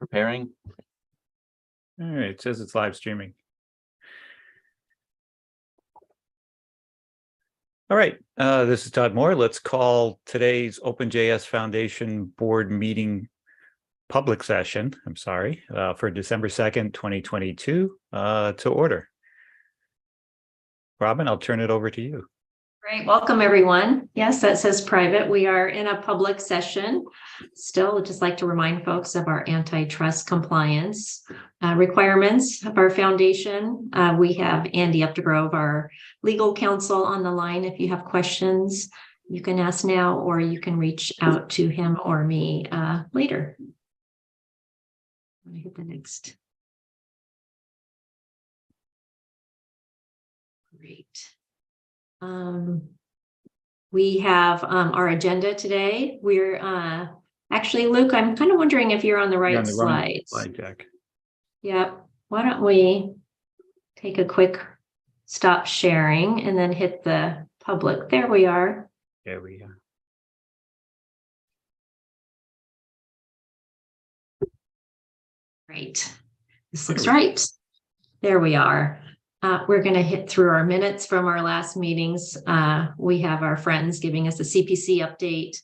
preparing. All right, it says it's live streaming. All right, this is Todd Moore. Let's call today's OpenJS Foundation Board meeting public session, for December 2nd, 2022 to order. Robin, I'll turn it over to you. Great. Welcome, everyone. Yes, that says private. We are in a public session. Still, I'd just like to remind folks of our antitrust compliance requirements of our foundation. We have Andy Updegrove, our legal counsel, on the line. If you have questions, you can ask now, or you can reach out to him or me later. Let me hit the next. Great. We have our agenda today. We're actually, Luke, I'm kind of wondering if you're on the right slides. Slide deck. Yep. Why don't we take a quick stop sharing and then hit the public. There we are. There we are. Great. This looks right. There we are. We're going to hit through our minutes from our last meetings. We have our friends giving us a CPC update.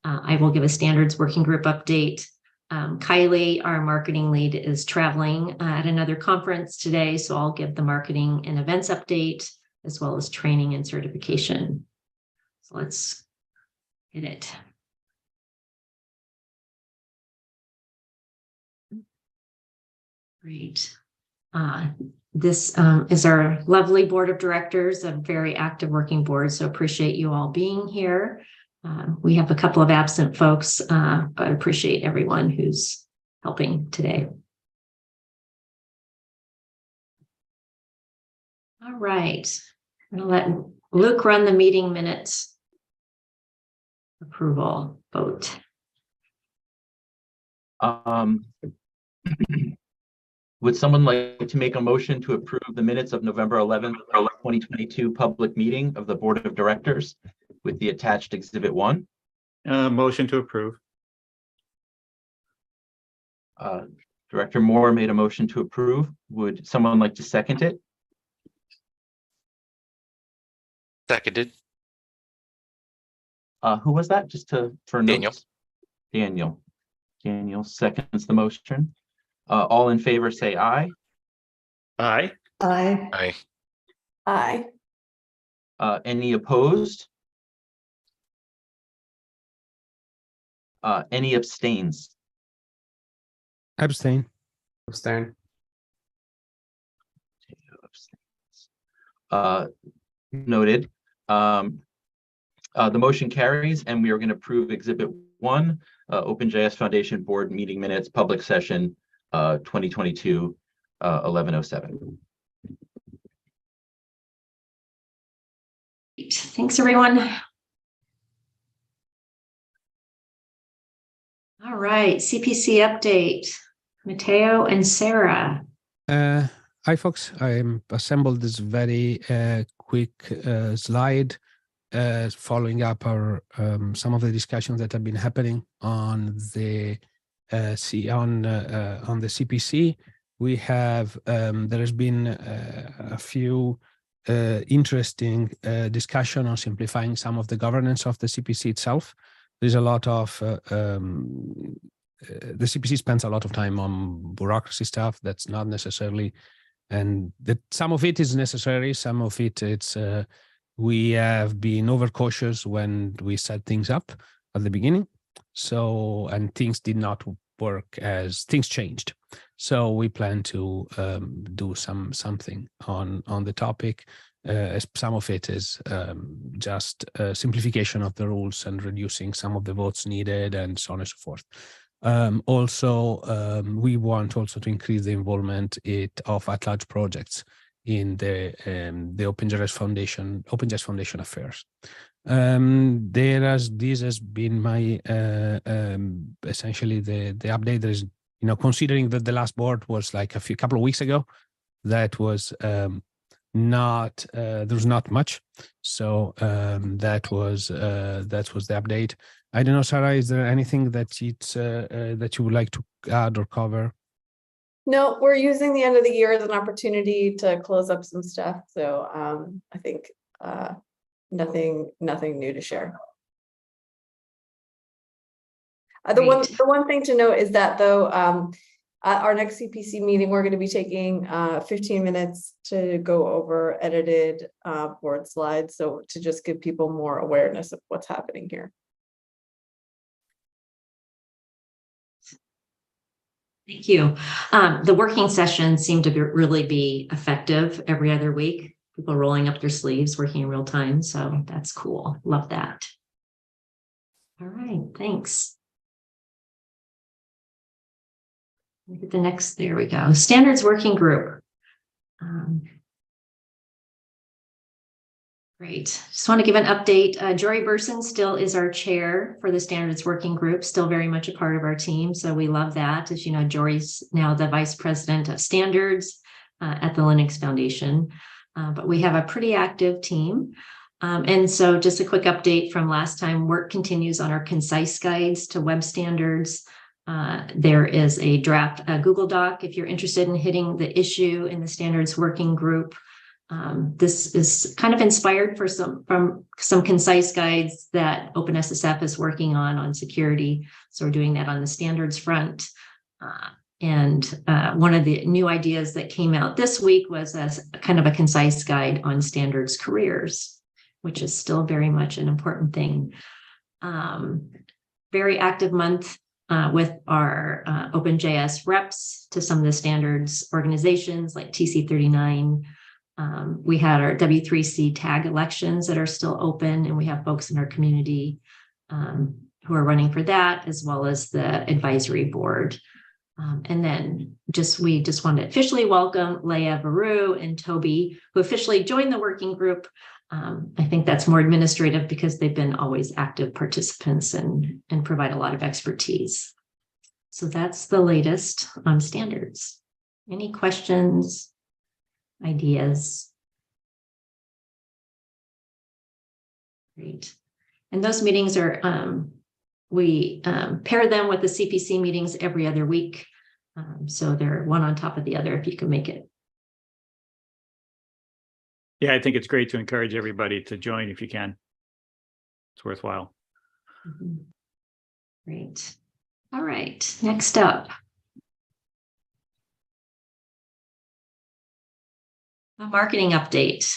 I will give a standards working group update. Kylie, our marketing lead, is traveling at another conference today, so I'll give the marketing and events update, as well as training and certification. So let's hit it. Great. This is our lovely board of directors, a very active working board, so appreciate you all being here. We have a couple of absent folks, but appreciate everyone who's helping today. All right, I'm going to let Luke run the meeting minutes approval vote. Would someone like to make a motion to approve the minutes of November 11th, 2022 public meeting of the Board of Directors with the attached Exhibit 1? Motion to approve. Director Moore made a motion to approve. Would someone like to second it? Seconded. Who was that? Just for Daniel. notes? Daniel. Daniel seconds the motion. All in favor say aye. Aye. Aye. Aye. Aye. Any opposed? Any abstains? Abstain. Noted. The motion carries, and we are going to approve Exhibit 1, OpenJS Foundation Board meeting minutes, public session 2022 1107. Thanks, everyone. All right, CPC update. Matteo and Sarah. Hi, folks. I assembled this very quick slide following up our some of the discussions that have been happening on the CPC. We have there has been a few interesting discussion on simplifying some of the governance of the CPC itself. There's a lot of the CPC spends a lot of time on bureaucracy stuff that's not necessarily, and that some of it is necessary, some of it it's we have been overcautious when we set things up at the beginning. So, and things did not work as things changed. So we plan to do something on the topic. Some of it is just simplification of the rules and reducing some of the votes needed and so on and so forth. We want also to increase the involvement of at-large projects in the OpenJS Foundation affairs. This has been my essentially the update. There is, considering that the last board was like couple of weeks ago, that was there's not much. So that was the update. I don't know, Sarah, is there anything that you would like to add or cover? No, we're using the end of the year as an opportunity to close up some stuff. So I think nothing new to share. The one thing to note is that though, at our next CPC meeting, we're going to be taking 15 minutes to go over edited board slides. So to just give people more awareness of what's happening here. Thank you. The working sessions seem to really be effective every other week. People rolling up their sleeves, working in real time. So that's cool. Love that. All right, thanks. Look at the next, there we go. Standards Working Group. Great. Just want to give an update. Jory Burson still is our chair for the Standards Working Group, still very much a part of our team. So we love that. As you know, Jory's now the vice president of standards at the Linux Foundation. But we have a pretty active team. And so just a quick update from last time, work continues on our concise guides to web standards. There is a draft Google Doc if you're interested in hitting the issue in the Standards Working Group. This is kind of inspired from some concise guides that OpenSSF is working on security. So we're doing that on the standards front. And one of the new ideas that came out this week was as kind of a concise guide on standards careers, which is still very much an important thing. Very active month with our OpenJS reps to some of the standards organizations like TC39. We had our W3C tag elections that are still open, and we have folks in our community who are running for that, as well as the advisory board. And then we just want to officially welcome Leah Varu and Toby, who officially joined the working group. I think that's more administrative because they've been always active participants and provide a lot of expertise. So that's the latest on standards. Any questions? Ideas? Great. And those meetings are, we pair them with the CPC meetings every other week. So they're one on top of the other if you can make it. Yeah, I think it's great to encourage everybody to join if you can. It's worthwhile. Mm-hmm. Great. All right, next up. A marketing update.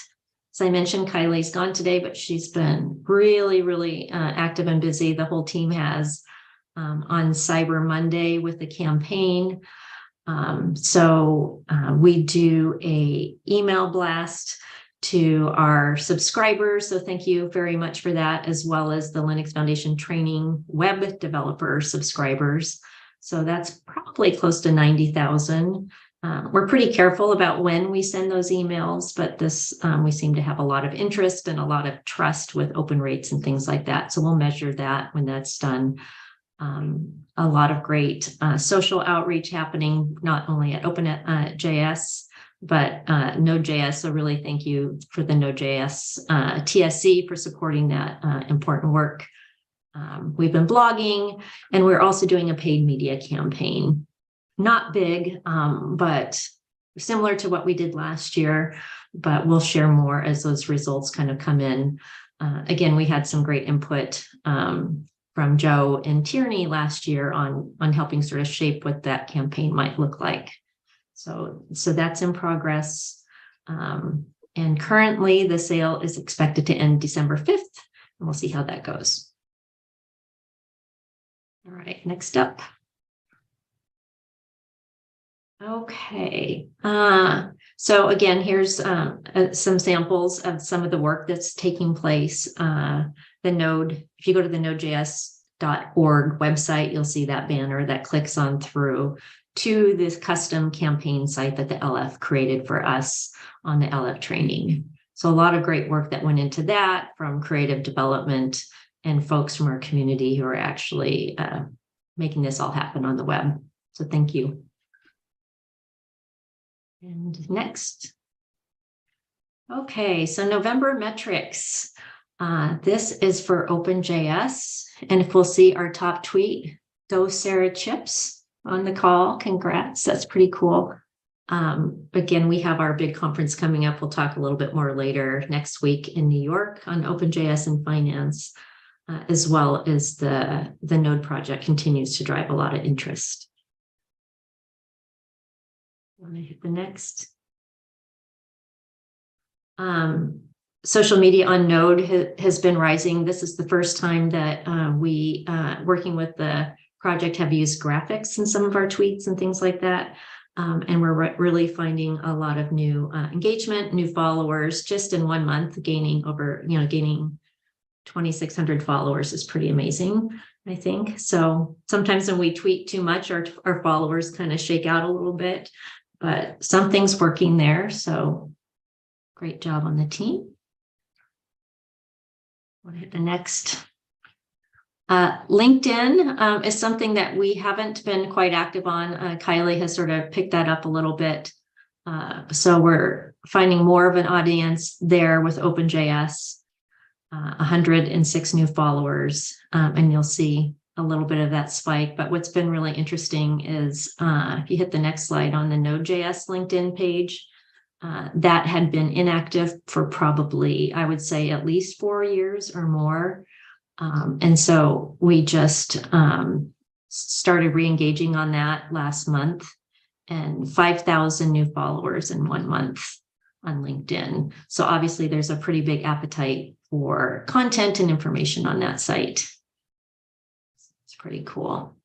As I mentioned, Kylie's gone today, but she's been really active and busy. The whole team has on Cyber Monday with the campaign. So we do an email blast to our subscribers. So thank you very much for that, as well as the Linux Foundation training web developer subscribers. So that's probably close to 90,000. We're pretty careful about when we send those emails, but this we seem to have a lot of interest and a lot of trust with open rates and things like that. So we'll measure that when that's done. A lot of great social outreach happening, not only at OpenJS, but Node.js. So really thank you for the Node.js TSC for supporting that important work. We've been blogging, and we're also doing a paid media campaign. Not big, but similar to what we did last year, but we'll share more as those results kind of come in. Again, we had some great input from Joe and Tierney last year on helping sort of shape what that campaign might look like. So that's in progress. And currently the sale is expected to end December 5th, and we'll see how that goes. All right, next up. Okay, so again, here's some samples of some of the work that's taking place. The Node, if you go to the nodejs.org website, you'll see that banner that clicks on through to this custom campaign site that the LF created for us on the LF training. So a lot of great work that went into that from creative development and folks from our community who are actually making this all happen on the web. So thank you. And next, Okay, so November metrics. This is for OpenJS. And if we'll see our top tweet, go Sarah Chips on the call. Congrats. That's pretty cool. Again, we have our big conference coming up. We'll talk a little bit more later next week in New York on OpenJS and finance, as well as the Node project continues to drive a lot of interest. Want to hit the next? Social media on Node has been rising. This is the first time that we, working with the project, have used graphics in some of our tweets and things like that. And we're really finding a lot of new engagement, new followers just in 1 month, gaining 2,600 followers is pretty amazing, I think. So sometimes when we tweet too much, our followers kind of shake out a little bit, but something's working there. So great job on the team. Want to hit the next. LinkedIn is something that we haven't been quite active on. Kylie has sort of picked that up a little bit. So we're finding more of an audience there with OpenJS, 106 new followers, and you'll see a little bit of that spike. But what's been really interesting is if you hit the next slide on the Node.js LinkedIn page, that had been inactive for probably, I would say, at least 4 years or more. And so we just started re-engaging on that last month, and 5,000 new followers in 1 month on LinkedIn. So obviously there's a pretty big appetite for content and information on that site. It's pretty cool.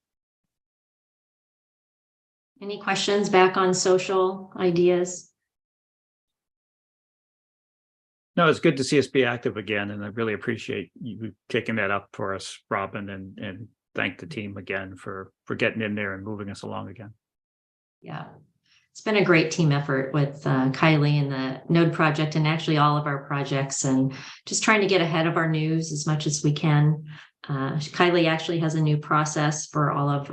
Any questions back on social ideas? No, it's good to see us be active again, and I really appreciate you taking that up for us, Robin, and thank the team again for getting in there and moving us along again. Yeah, it's been a great team effort with Kylie and the Node project, and actually all of our projects, and just trying to get ahead of our news as much as we can. Kylie actually has a new process for all of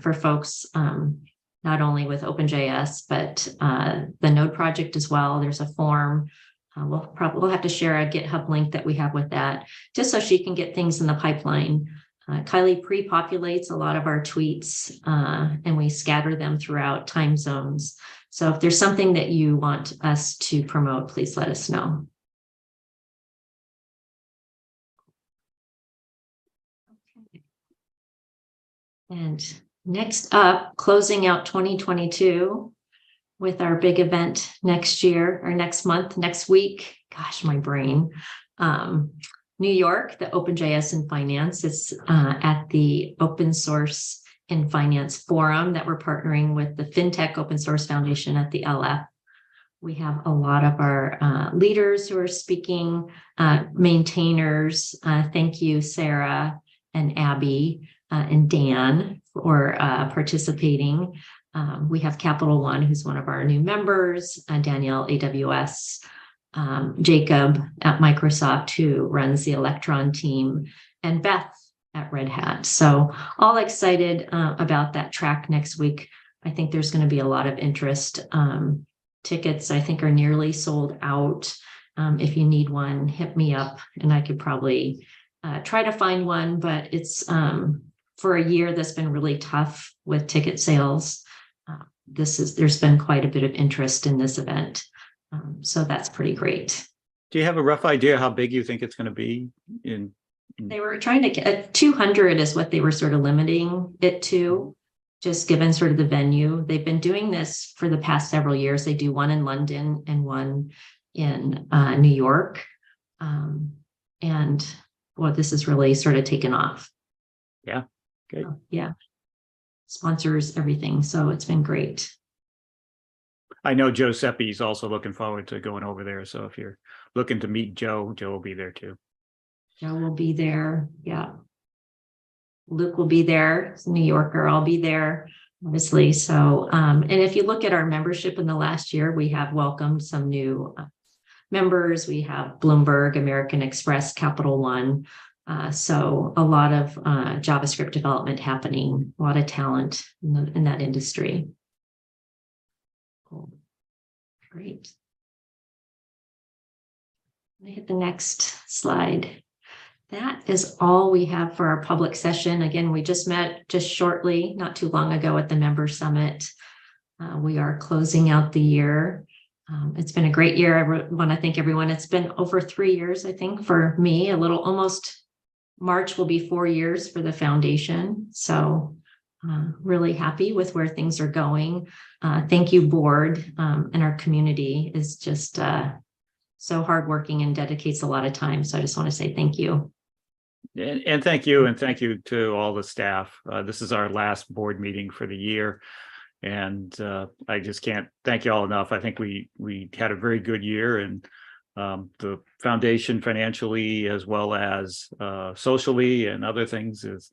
for folks, not only with OpenJS, but the Node project as well. There's a form. We'll have to share a GitHub link that we have with that, just so she can get things in the pipeline. Kylie pre-populates a lot of our tweets, and we scatter them throughout time zones. So if there's something that you want us to promote, please let us know. Okay. And next up, closing out 2022. With our big event next year or next month, next week. Gosh, my brain. New York, the OpenJS in Finance. It's at the Open Source in Finance Forum that we're partnering with the FinTech Open Source Foundation at the LF. We have a lot of our leaders who are speaking, maintainers. Thank you, Sarah and Abby and Dan for participating. We have Capital One, who's one of our new members, Danielle, AWS, Jacob at Microsoft, who runs the Electron team, and Beth at Red Hat. So all excited about that track next week. I think there's going to be a lot of interest. Tickets, I think, are nearly sold out. If you need one, hit me up, and I could probably try to find one, but it's for a year that's been really tough with ticket sales. There's been quite a bit of interest in this event. So that's pretty great. Do you have a rough idea how big you think it's going to be? They were trying to get 200 is what they were sort of limiting it to, just given sort of the venue. They've been doing this for the past several years. They do one in London and one in New York. And well, this is really sort of taken off. Yeah. Good. Yeah. Sponsors, everything. So it's been great. I know Joe Seppi's also looking forward to going over there. So if you're looking to meet Joe, Joe will be there too. Joe will be there. Yeah. Luke will be there. He's a New Yorker. I'll be there, obviously. So, and if you look at our membership in the last year, we have welcomed some new members. We have Bloomberg, American Express, Capital One. So a lot of JavaScript development happening, a lot of talent in that industry. Cool. Great. Hit the next slide. That is all we have for our public session. Again, we just met just shortly, not too long ago at the Member Summit. We are closing out the year. It's been a great year. I want to thank everyone. It's been over 3 years, I think, for me. Almost March will be 4 years for the foundation. So really happy with where things are going. Thank you, board, and our community is just so hardworking and dedicates a lot of time. So I just want to say thank you. And thank you. And thank you to all the staff. This is our last board meeting for the year. And I just can't thank you all enough. I think we had a very good year, and the foundation financially as well as socially and other things is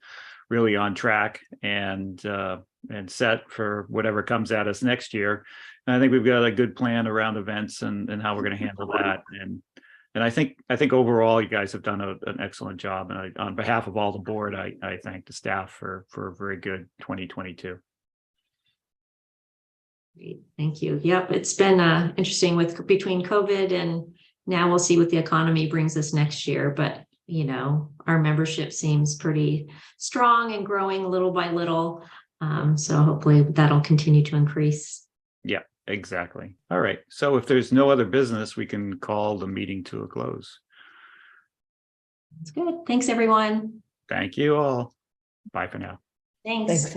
really on track and set for whatever comes at us next year. And I think we've got a good plan around events and how we're going to handle that. And I think overall you guys have done an excellent job. And on behalf of all the board, I thank the staff for a very good 2022. Great. Thank you. Yep. It's been interesting between COVID and now we'll see what the economy brings us next year. But, our membership seems pretty strong and growing little by little. So hopefully that'll continue to increase. Yeah, exactly. All right. So if there's no other business, we can call the meeting to a close. That's good. Thanks, everyone. Thank you all. Bye for now. Thanks.